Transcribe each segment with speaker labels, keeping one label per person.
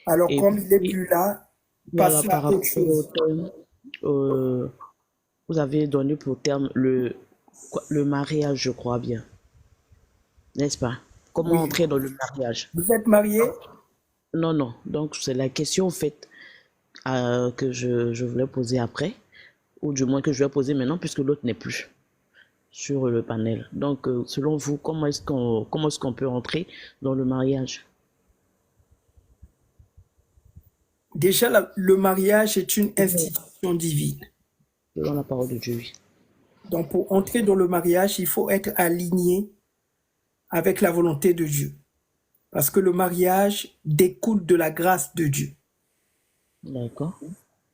Speaker 1: Alors,
Speaker 2: Et
Speaker 1: comme il n'est
Speaker 2: puis,
Speaker 1: plus là,
Speaker 2: voilà,
Speaker 1: passez
Speaker 2: par
Speaker 1: à autre
Speaker 2: rapport au
Speaker 1: chose.
Speaker 2: thème, euh, vous avez donné pour terme le mariage, je crois bien, n'est-ce pas? Comment
Speaker 1: Oui.
Speaker 2: entrer dans le mariage?
Speaker 1: Vous êtes marié?
Speaker 2: Non, non. Donc, c'est la question, en fait, que je voulais poser après, ou du moins que je vais poser maintenant, puisque l'autre n'est plus sur le panel. Donc, selon vous, comment est-ce qu'on peut entrer dans le mariage?
Speaker 1: Déjà, le mariage est une
Speaker 2: Selon
Speaker 1: institution divine.
Speaker 2: selon la parole de Dieu, oui.
Speaker 1: Donc, pour entrer dans le mariage, il faut être aligné avec la volonté de Dieu. Parce que le mariage découle de la grâce de Dieu.
Speaker 2: D'accord.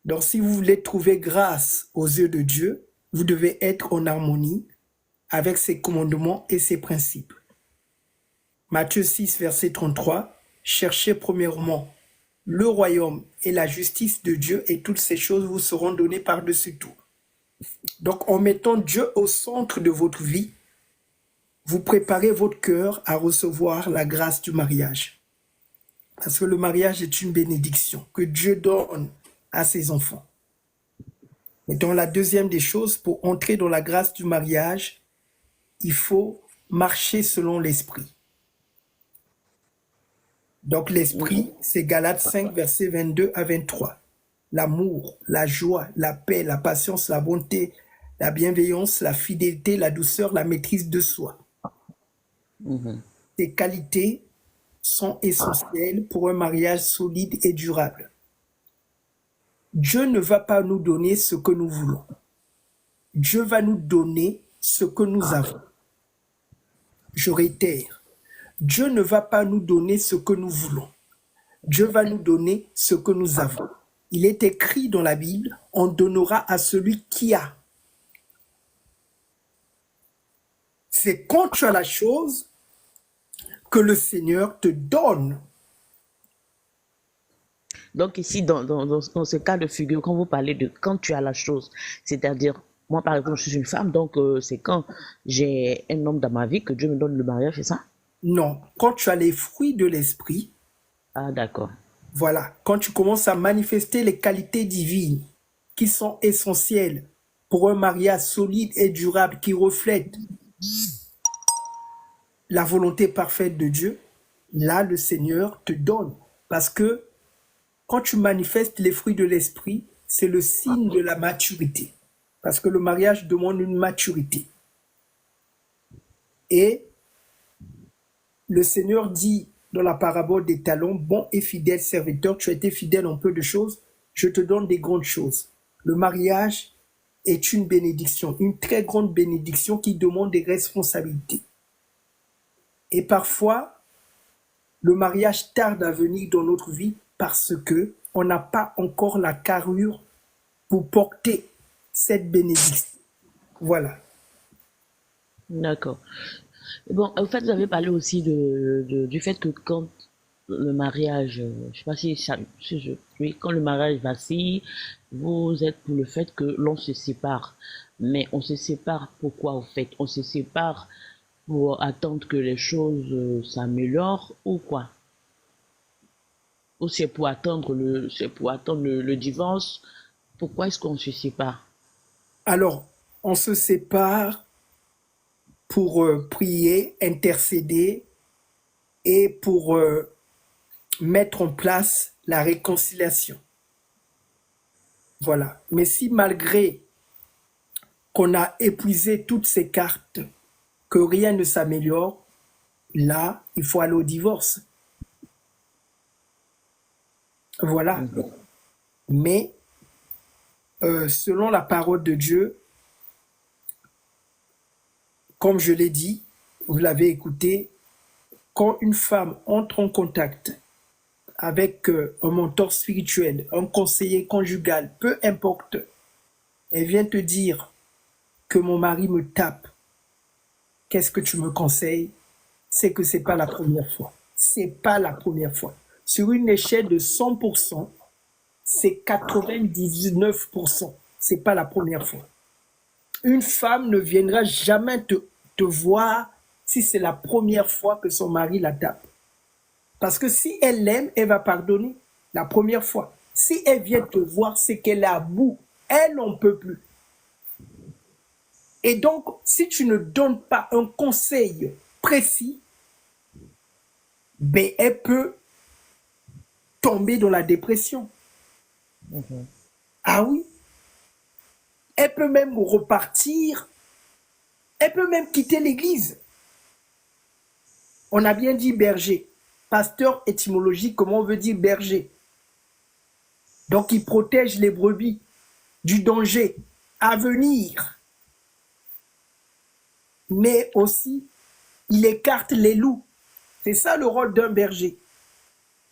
Speaker 1: Donc, si vous voulez trouver grâce aux yeux de Dieu, vous devez être en harmonie avec ses commandements et ses principes. Matthieu 6, verset 33, cherchez premièrement le royaume et la justice de Dieu et toutes ces choses vous seront données par-dessus tout. Donc, en mettant Dieu au centre de votre vie, vous préparez votre cœur à recevoir la grâce du mariage. Parce que le mariage est une bénédiction que Dieu donne à ses enfants. Et dans la deuxième des choses, pour entrer dans la grâce du mariage, il faut marcher selon l'esprit. Donc l'esprit, c'est Galates 5, versets 22 à 23. L'amour, la joie, la paix, la patience, la bonté, la bienveillance, la fidélité, la douceur, la maîtrise de soi.
Speaker 2: Mhm.
Speaker 1: Ces qualités sont essentielles pour un mariage solide et durable. Dieu ne va pas nous donner ce que nous voulons. Dieu va nous donner ce que nous avons. Je réitère, Dieu ne va pas nous donner ce que nous voulons. Dieu va nous donner ce que nous avons. Il est écrit dans la Bible, on donnera à celui qui a. C'est quand tu as la chose que le Seigneur te donne.
Speaker 2: Donc ici, dans ce cas de figure, quand vous parlez de quand tu as la chose, c'est-à-dire, moi par exemple, je suis une femme, donc c'est quand j'ai un homme dans ma vie que Dieu me donne le mariage, c'est ça?
Speaker 1: Non, quand tu as les fruits de l'esprit,
Speaker 2: Ah d'accord.
Speaker 1: voilà, quand tu commences à manifester les qualités divines qui sont essentielles pour un mariage solide et durable qui reflète la volonté parfaite de Dieu, là le Seigneur te donne. Parce que quand tu manifestes les fruits de l'esprit, c'est le signe de la maturité. Parce que le mariage demande une maturité. Et le Seigneur dit dans la parabole des talents, bon et fidèle serviteur, tu as été fidèle en peu de choses, je te donne des grandes choses. Le mariage est une bénédiction, une très grande bénédiction qui demande des responsabilités. Et parfois, le mariage tarde à venir dans notre vie parce que on n'a pas encore la carrure pour porter cette bénédiction. Voilà.
Speaker 2: D'accord. Bon, en fait, vous avez parlé aussi du fait que quand le mariage, je sais pas si oui, quand le mariage vacille, vous êtes pour le fait que l'on se sépare. Mais on se sépare pourquoi, au fait? On se sépare pour attendre que les choses s'améliorent ou quoi? Ou c'est pour attendre le divorce? Pourquoi est-ce qu'on se sépare?
Speaker 1: Alors, on se sépare pour prier, intercéder et pour mettre en place la réconciliation. Voilà. Mais si malgré qu'on a épuisé toutes ces cartes, que rien ne s'améliore, là, il faut aller au divorce. Voilà.
Speaker 2: Mhm.
Speaker 1: Mais selon la parole de Dieu, comme je l'ai dit, vous l'avez écouté, quand une femme entre en contact avec un mentor spirituel, un conseiller conjugal, peu importe, elle vient te dire que mon mari me tape, qu'est-ce que tu me conseilles? C'est que c'est pas la première fois. C'est pas la première fois. Sur une échelle de 100%, c'est 99%. C'est pas la première fois. Une femme ne viendra jamais te voir si c'est la première fois que son mari la tape. Parce que si elle l'aime, elle va pardonner. la première fois. Si elle vient te voir, c'est qu'elle est à bout. Elle n'en peut plus. Et donc, si tu ne donnes pas un conseil précis, ben, elle peut tomber dans la dépression. Ah oui, elle peut même repartir, elle peut même quitter l'église. On a bien dit berger. Pasteur étymologique, comment on veut dire berger? Donc, il protège les brebis du danger à venir. Mais aussi, il écarte les loups. C'est ça le rôle d'un berger.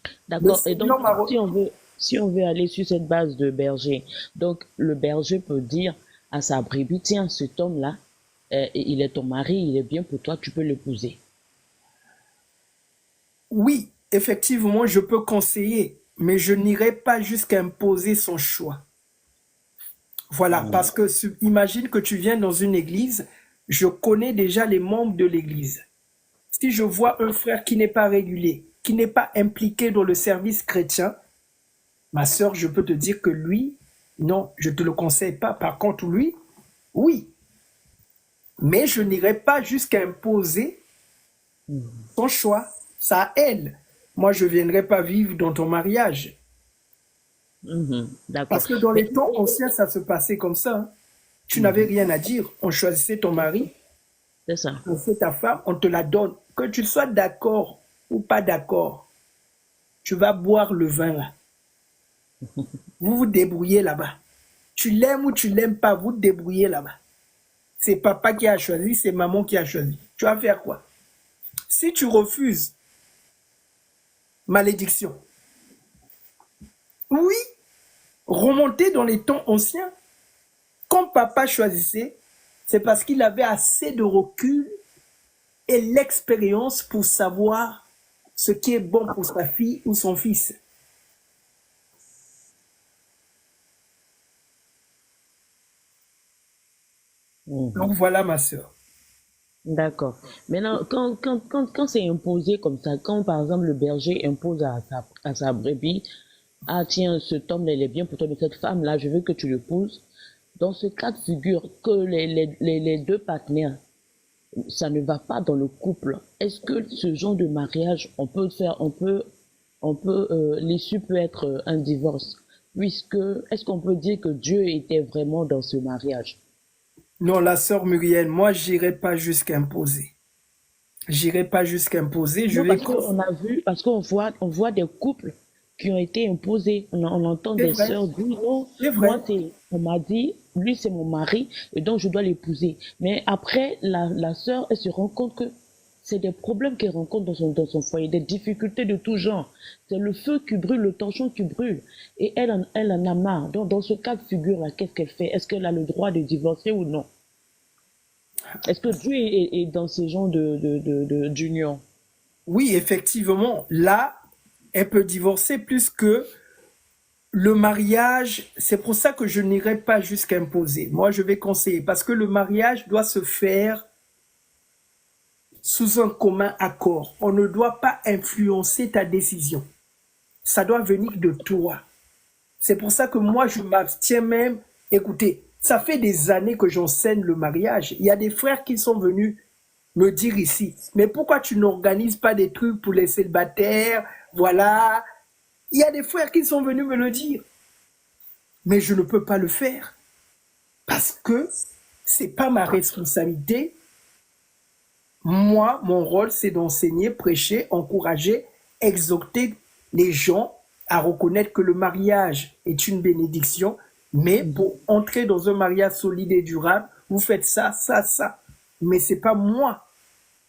Speaker 1: Le
Speaker 2: D'accord. Et donc,
Speaker 1: Seigneur m'a...
Speaker 2: si on veut aller sur cette base de berger, donc le berger peut dire à sa brebis, tiens, cet homme-là, il est ton mari, il est bien pour toi, tu peux l'épouser.
Speaker 1: Oui, effectivement, je peux conseiller, mais je n'irai pas jusqu'à imposer son choix. Voilà, parce que imagine que tu viens dans une église, je connais déjà les membres de l'église. Si je vois un frère qui n'est pas régulier, qui n'est pas impliqué dans le service chrétien, ma sœur, je peux te dire que lui, non, je ne te le conseille pas. Par contre, lui, oui. Mais je n'irai pas jusqu'à imposer son choix. Ça à elle. Moi, je ne viendrai pas vivre dans ton mariage.
Speaker 2: D'accord.
Speaker 1: Parce que dans
Speaker 2: Mais
Speaker 1: les temps anciens, ça se passait comme ça, hein. Tu n'avais rien à dire. On choisissait ton mari,
Speaker 2: c'est ça.
Speaker 1: on fait ta femme, on te la donne. Que tu sois d'accord ou pas d'accord, tu vas boire le vin là. Vous vous débrouillez là-bas. Tu l'aimes ou tu l'aimes pas, vous te débrouillez là-bas. C'est papa qui a choisi, c'est maman qui a choisi. Tu vas faire quoi? Si tu refuses, malédiction. Oui, remonter dans les temps anciens. Quand papa choisissait, c'est parce qu'il avait assez de recul et l'expérience pour savoir ce qui est bon pour sa fille ou son fils. Donc voilà ma sœur.
Speaker 2: D'accord. Maintenant, quand c'est imposé comme ça, quand par exemple le berger impose à sa brebis, ah tiens, cet homme, il est bien pour toi, mais cette femme-là, je veux que tu l'épouses. Dans ce cas de figure, que les deux partenaires, ça ne va pas dans le couple, est-ce que ce genre de mariage, l'issue peut être un divorce? Puisque, est-ce qu'on peut dire que Dieu était vraiment dans ce mariage?
Speaker 1: Non, la sœur Muriel, moi, j'irai pas jusqu'à imposer. J'irai pas jusqu'à imposer. Je
Speaker 2: Non,
Speaker 1: vais...
Speaker 2: parce qu'on a vu, parce on voit des couples qui ont été imposés. On entend
Speaker 1: C'est
Speaker 2: des
Speaker 1: vrai,
Speaker 2: sœurs dire, non,
Speaker 1: c'est
Speaker 2: moi,
Speaker 1: vrai.
Speaker 2: on m'a dit, lui, c'est mon mari, et donc je dois l'épouser. Mais après, la sœur, elle se rend compte que c'est des problèmes qu'elle rencontre dans son foyer, des difficultés de tout genre. C'est le feu qui brûle, le torchon qui brûle. Et elle en a marre. Donc, dans ce cas de figure-là, qu'est-ce qu'elle fait? Est-ce qu'elle a le droit de divorcer ou non? Est-ce que Dieu est dans ce genre d'union?
Speaker 1: Oui, effectivement, là, elle peut divorcer plus que le mariage. C'est pour ça que je n'irai pas jusqu'à imposer. Moi, je vais conseiller parce que le mariage doit se faire sous un commun accord. On ne doit pas influencer ta décision. Ça doit venir de toi. C'est pour ça que moi, je m'abstiens même. Écoutez, ça fait des années que j'enseigne le mariage. Il y a des frères qui sont venus me dire ici, mais pourquoi tu n'organises pas des trucs pour les célibataires? Voilà. Il y a des frères qui sont venus me le dire. Mais je ne peux pas le faire parce que c'est pas ma responsabilité. Moi, mon rôle, c'est d'enseigner, prêcher, encourager, exhorter les gens à reconnaître que le mariage est une bénédiction, mais pour entrer dans un mariage solide et durable, vous faites ça, ça, ça. Mais c'est pas moi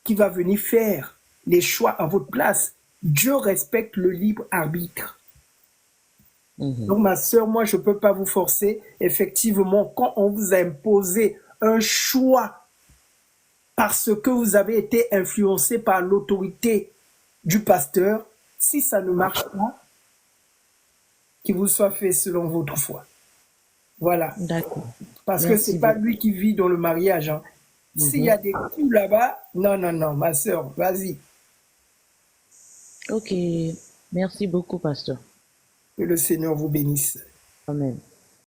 Speaker 1: qui va venir faire les choix à votre place. Dieu respecte le libre arbitre. Donc, ma sœur, moi, je ne peux pas vous forcer. Effectivement, quand on vous a imposé un choix parce que vous avez été influencé par l'autorité du pasteur, si ça ne marche pas, qu'il vous soit fait selon votre foi. Voilà.
Speaker 2: D'accord.
Speaker 1: Parce que ce
Speaker 2: Merci
Speaker 1: n'est pas
Speaker 2: beaucoup.
Speaker 1: lui qui vit dans le mariage, hein. S'il y a des coups là-bas, non, non, non, ma sœur, vas-y.
Speaker 2: Ok. Merci beaucoup, pasteur.
Speaker 1: Que le Seigneur vous bénisse.
Speaker 2: Amen.